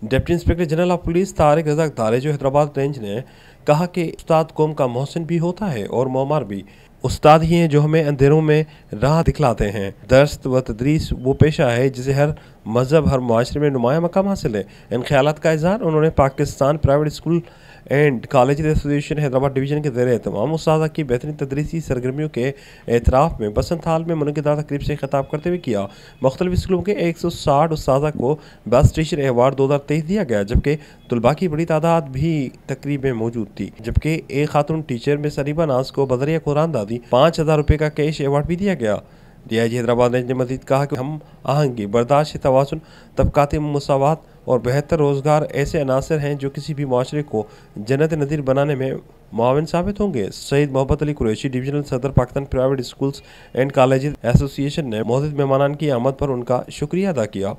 Deputy inspector general of police Tariq Razzaq Tarejo Hyderabad range ने कहा कि उस्ताद कौम का मोहसिन भी होता है और मोमार भी। उस्ताद ही हैं जो हमें अंधेरों में राह दिखलाते हैं। दर्स व तदरीस वो पेशा है जिसे हर मजहब हर माशरे में नुमाया मकाम हासिल है। इन ख्यालात का इज़हार उन्होंने Pakistan private school and college association Hyderabad division के ज़ेर एहतमाम उस्तादा की बेहतरीन तदरीसी सरगर्मियों के एतराफ़ में बसंत हाल में मुनक़िदा तकरीब से खिताब करते हुए किया। मुख्तलिफ स्कूलों के 160 उस्तादा को बेस्ट टीचर अवार्ड 2023 दिया गया, जबकि तलबा की बड़ी तादाद भी तकरीब में मौजूद थी। जबकि एक खातून टीचर में सरीबा नाज को बदरिया कुरान दादी 5,000 रुपये का कैश अवार्ड भी दिया गया। DIG हैदराबाद रेंज ने मजीद कहा कि हम आहंगी बर्दाश्त तवाज़ुन तबकाती मसावत और बेहतर रोज़गार ऐसे अनासर हैं जो किसी भी माशरे को जन्नत नज़ीर बनाने में मुआविन साबित होंगे। सईद मोहब्बत अली कुरैशी डिवीजनल सदर Pakistan private schools and college association ने मौजूद मेहमानान की आमद पर उनका शुक्रिया अदा किया।